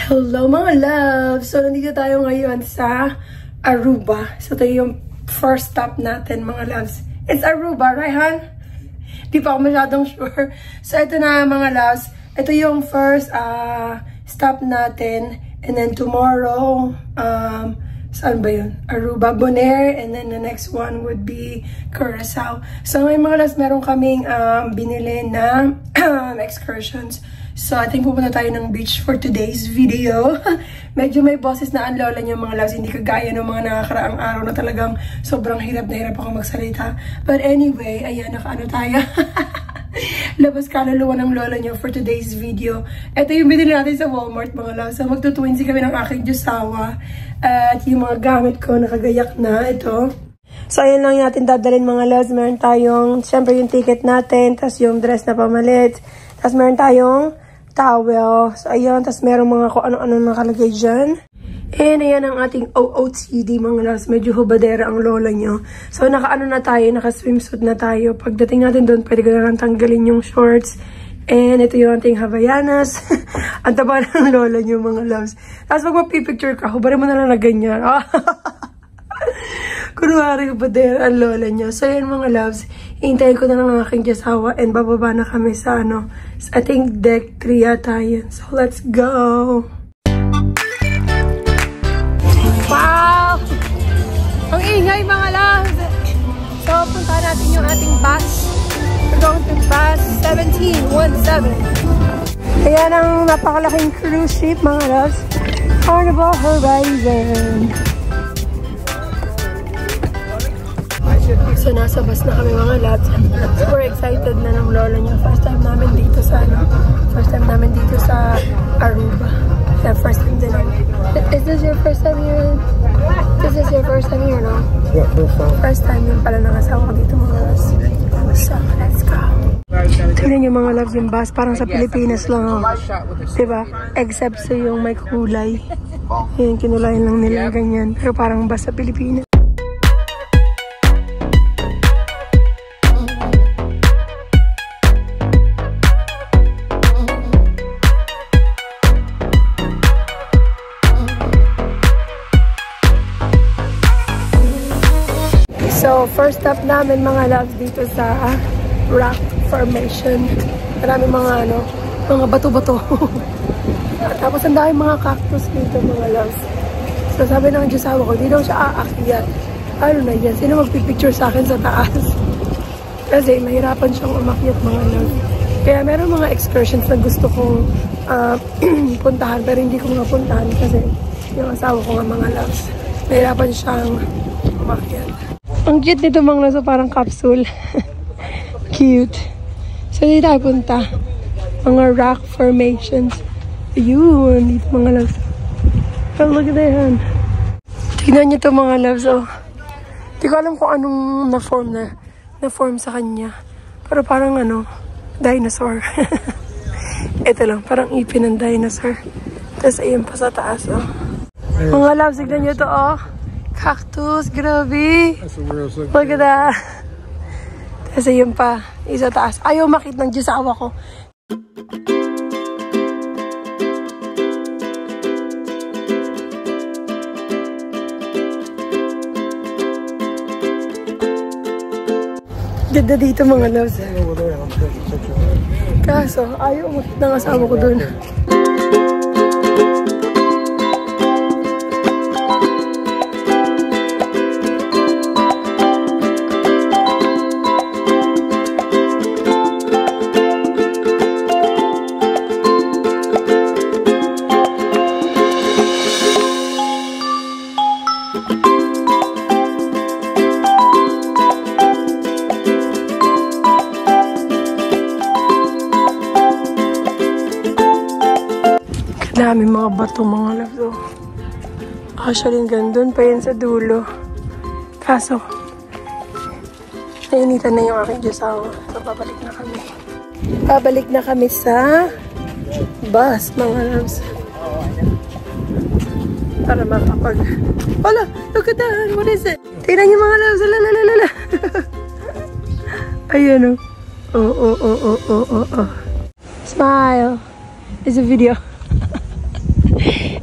Hello mga love! So, nandito tayo ngayon sa Aruba. So, ito yung first stop natin mga loves. It's Aruba, right, hon? Di pa ako masyadong sure. So, ito na mga loves. Ito yung first stop natin. And then tomorrow, saan ba yun? Aruba, Bonaire. And then the next one would be Curacao. So, ngayon mga loves, meron kaming binili na excursions. So, I think pupunta tayo ng beach for today's video. Medyo may boses na ang lola niyo mga loves. Hindi kagaya ng mga nakakaraang araw na talagang sobrang hirap na hirap ako magsalita. But anyway, ayan, nakaano tayo. Labas kaluluwa ng lola niyo for today's video. Ito yung binili natin sa Walmart mga loves. So, magtutuwinsi kami ng aking Diyosawa. At yung mga gamit ko nakagayak na. Ito. So, ayan lang natin dadalhin mga loves. Meron tayong, syempre yung ticket natin. Tapos yung dress na pamalit. Tapos meron tayong towel. So, ayun. Tapos, meron mga kung ano-ano nakalagay dyan. And, ayan ang ating OOTD, mga loves. Medyo hubadera ang lola nyo. So, naka-ano na tayo. Naka-swimsuit na tayo. Pagdating natin doon, pwede ko na tanggalin yung shorts. And, ito yung ating Havaianas. Ang taba ng lola nyo, mga loves. Tapos, pag mapipicture ka, hubarin mo na lang na ganyan. Kunwari hubadera ang lola nyo. So, ayan, mga loves. Hintayin ko na lang ang aking Diyosawa and bababa na kami sa sa ating deck 3 yata yun. So, let's go! Wow! Ang ingay mga loves! So, punta natin yung ating bus. We're going to bus 1717. Ayan ang napakalaking cruise ship mga loves. Carnival Horizon. So, nasa bus na kami mga loves. Super excited na ng lola niya. First time namin dito sa Aruba. Yeah, first time din. Is this your first time here? This is your first time here, no? Yeah, first time. First time yung pala ng asawa ko dito mga loves. So, let's go. Tignan niyo mga loves yung bus. Parang sa Pilipinas lang. Oh. Diba? Except sa yung may kulay. Yung kinulayan lang nila ganyan. Pero parang bus sa Pilipinas. So, first stop namin mga loves dito sa rock formation. Marami mga mga bato-bato. Tapos ang dami mga cactus dito mga loves. So, sabi ng Diyosawa ko, di daw siya aakyat. Ano na yan? Sino magpipicture sa akin sa taas? Kasi mahirapan siyang umakyat mga loves. Kaya meron mga excursions na gusto kong puntahan pero hindi ko mga puntahan kasi yung asawa ko nga mga loves. Mahirapan siyang umakyat. Ang cute nito mga loves, parang capsule. Cute. So, dito tayo punta. Mga rock formations. Ayun, dito mga loves. Oh, look at that. Tignan nyo ito mga loves, oh. Di ko alam kung anong na-form sa kanya. Pero parang dinosaur. Ito lang, parang ipin ng dinosaur. Tapos ayun pa sa taas, oh. Mga loves, tignan nyo ito, oh. Cactus, grabe. Look at that. Kasi yun pa, isa taas. Ayaw makita ng Diyosawa ko. Ganda dito mga loves. Kaso, ayaw makita ng asawa ko dun. Dami mga bato mga loves. Actually, gandun pa yan sa dulo. Kaso, nainitan na yung aking Diyosawa. So, babalik na kami. Babalik na kami sa bus mga loves. Para makapag... Wala! Look at that! What is it? Tingnan niyo mga loves! Lalalala! Ayan o. Smile! It's a video.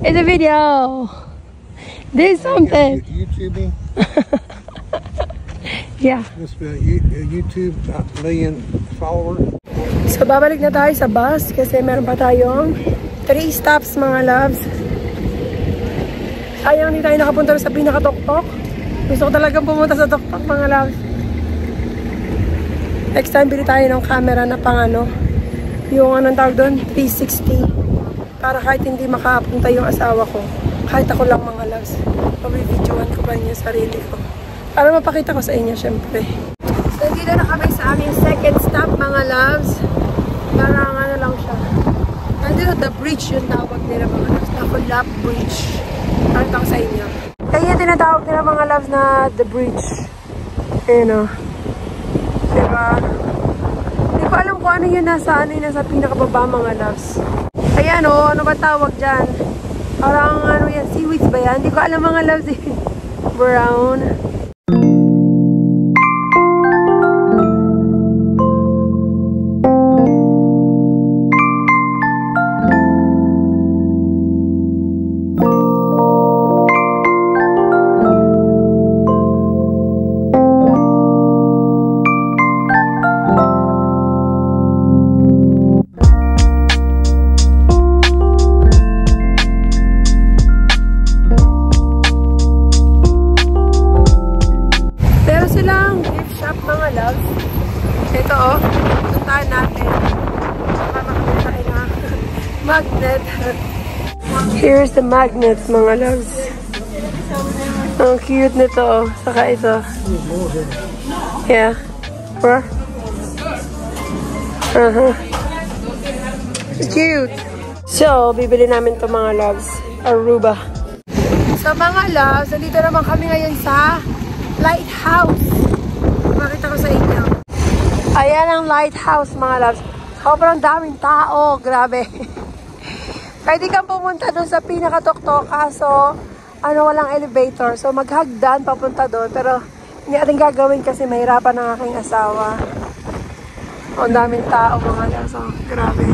It's a video. Do something. YouTubing? Yeah. Must be a YouTube million followers. So, babalik na tayo sa bus kasi meron pa tayong 3 stops, mga loves. Sayang hindi tayo nakapunta sa pinaka-tok-tok. Gusto ko talagang pumunta sa tok-tok, mga loves. Next time, bili tayo ng camera na pang ano, yung anong tawag doon, 360. Para kahit hindi makapunta yung asawa ko, kahit ako lang, mga loves, mabibidyoan ko pa niya sarili ko. Para mapakita ko sa inyo, syempre. So, dito na kami sa aming second stop, mga loves. Parang ano lang siya. Nandito, the bridge yung tawag nila, mga loves. Nakulap Bridge. Pakita ko sa inyo. Kaya tinatawag nila, mga loves, na the bridge. Ayun o. Diba? Hindi ko alam kung ano yun nasa pinakababa, mga loves. Ayan o, ano ba tawag dyan? Parang ano yan, seaweeds ba yan? Hindi ko alam, mga loves. Brown. Magnet. Here's the magnet, mga loves. Ang cute nito. Saka ito. Yeah. Where? Cute. So, bibili namin to, mga loves. Aruba. So, mga loves, nandito naman kami ngayon sa lighthouse. Makita ko sa inyo. Ayan ang lighthouse, mga loves. Sobrang daming tao. Grabe. Pwede kang pumunta doon sa pinaka-tok-tok, kaso walang elevator. So maghagdan papunta doon, pero hindi natin gagawin kasi mahirapan ng aking asawa. Ang daming tao, mga loves. So, grabe.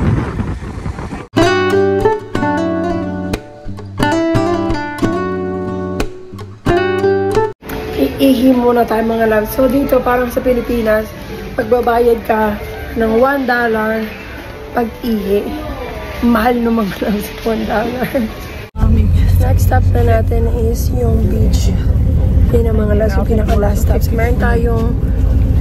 Iihi muna tayo, mga loves. So dito, parang sa Pilipinas, magbabayad ka ng $1 pag-ihi. Mahal ng mga loves, $1. Next stop na natin is yung beach. Yun ang mga loves, yung pinaka-last stop. So, meron tayong,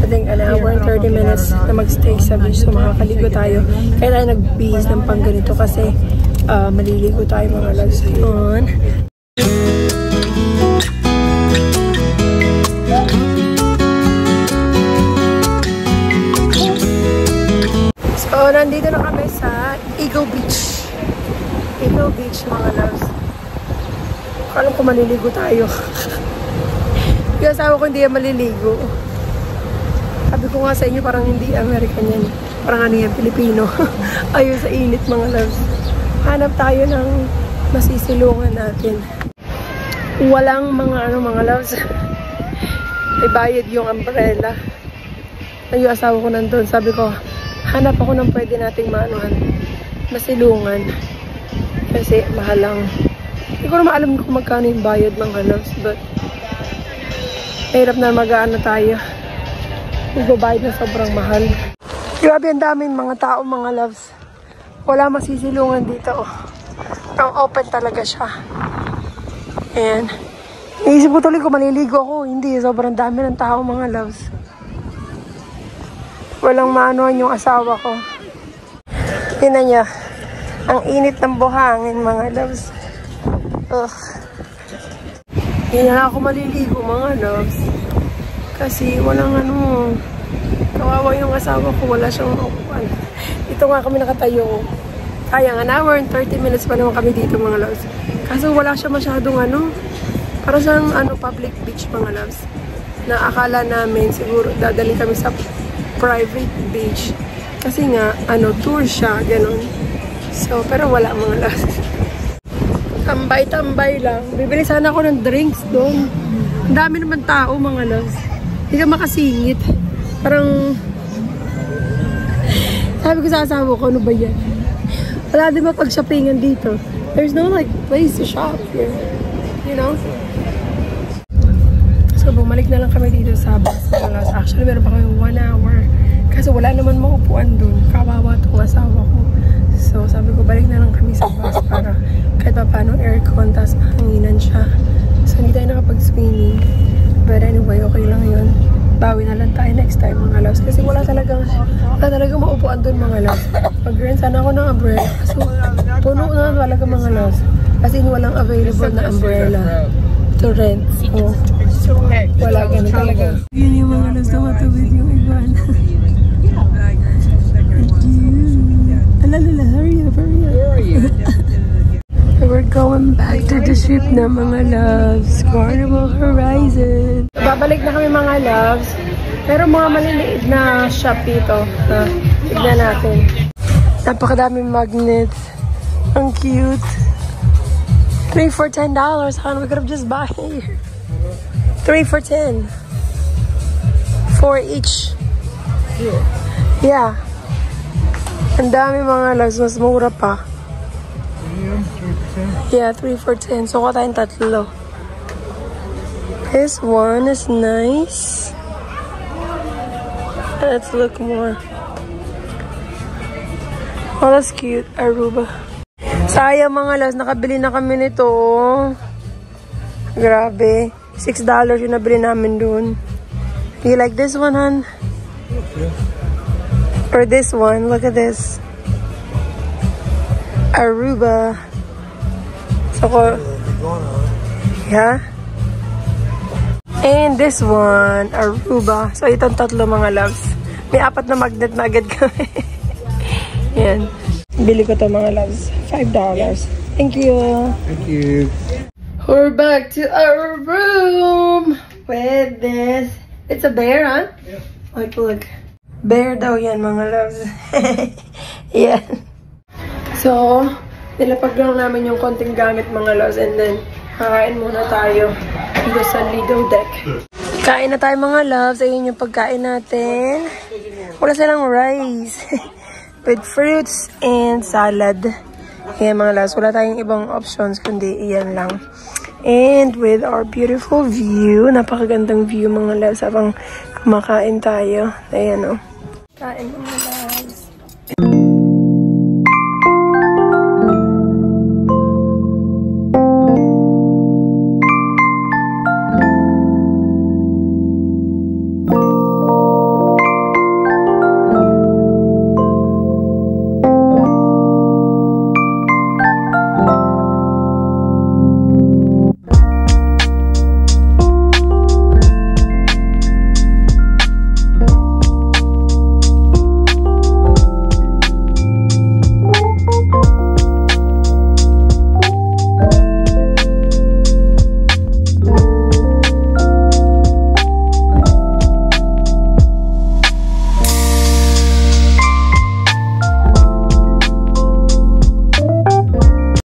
I think, an hour and 30 minutes na mag-stay sa beach. So, makakaligo tayo. Kaya tayo nag-bihis ng pang ganito kasi maliligo tayo, mga loves. Yun. So, nandito na kami sa Eagle Beach. Eagle Beach, mga loves. Alam ko maliligo tayo. Yung asawa ko hindi yan maliligo. Sabi ko nga sa inyo, parang hindi American yan. Parang ano yan, Pilipino. Ayun sa init, mga loves. Hanap tayo ng masisilungan natin. Walang mga mga loves. May bayad yung umbrella. Yung asawa ko nandun. Sabi ko, hanap ako ng pwede nating masilungan. Kasi mahal lang. Hindi ko naman alam kung magkano yung bayad, mga loves. But, hirap na mag-ano tayo. Magbabayad na sobrang mahal. Grabe, ang daming mga tao, mga loves. Wala masisilungan dito. Ang open talaga siya. Ayan. Naisip ko tuloy kung maliligo ako. Hindi, sobrang dami ng tao, mga loves. Walang maanuhan yung asawa ko. Tingnan niya. Ang init ng buhangin, mga loves. Ugh. Hindi na ako maliligo, mga loves. Kasi walang kawawa yung asawa ko. Wala siyang upuan. Ito nga kami nakatayo. Kaya an hour and 30 minutes pa naman kami dito, mga loves. Kaso wala siya masyadong para siyang public beach, mga loves. Na akala namin siguro dadali kami sa private beach. Kasi nga, tour siya, ganun. So, pero wala, mga loves. Tambay-tambay lang. Bibili sana ako ng drinks doon. Ang dami naman tao, mga loves. Hindi ka makasingit. Parang, sabi ko sa asawa ko, ano ba yan? Wala din mapag-shoppingan dito. there's no like place to shop here. You know? So, bumalik na lang kami dito sa bus. Actually, meron pa kami 1 hour. Kasi wala naman maupuan dun. Kawawa itong asawa ko. So, sabi ko, balik na lang kami sa bus para kahit pa paano aircon, tas hanginan siya. So, hindi tayo nakapag-swimming. But anyway, okay lang yun. Bawi na lang tayo next time, mga loves. Kasi wala talagang maupuan dun, mga loves. Mag-rent sana ako ng umbrella. Kasi puno na talaga, mga loves. As in, walang available na umbrella to rent. So, wala ganun talaga. Yun yung mga loves na matubig yung iban. Alalala, hurry up, hurry up. Where are you? We're going back to the ship na, mga loves. Carnival Horizon. Babalik na kami, mga loves. Pero mga maliliit na shop dito. Tignan natin. Napakadaming magnets. Ang cute. 3 for $10. We could have just bought here. 3 for 10. 4 each. Yeah. Ang dami, mga loves. Mas mura pa. Yeah, 3 for 10. So, kuha tayong tatlo. This one is nice. Let's look more. Oh, that's cute. Aruba. Sayang, mga loves. Nakabili na kami nito. Grabe. $6 yung nabili namin dun. You like this one, hon? Or this one? Look at this. Aruba. So, yeah. And this one, Aruba. So, itong tatlo, mga loves. May 4 na magnet na agad kami. Yan. Bili ko to, mga loves. $5. Thank you. Thank you. We're back to our room with this. It's a bear, huh? Yeah. Look. Bear daw yan, mga loves. Yan. So, nilapag lang namin yung konting gamit, mga loves, and then kakain muna tayo dito sa Lido deck. Kain na tayo, mga loves. Ayun yung pagkain natin. Wala silang rice. With fruits and salad. Ayan, mga loves. Wala tayong ibang options, kundi iyan lang. And with our beautiful view. Napakagandang view, mga loves, habang kumakain tayo. Ayan, oh. Kain, mga loves.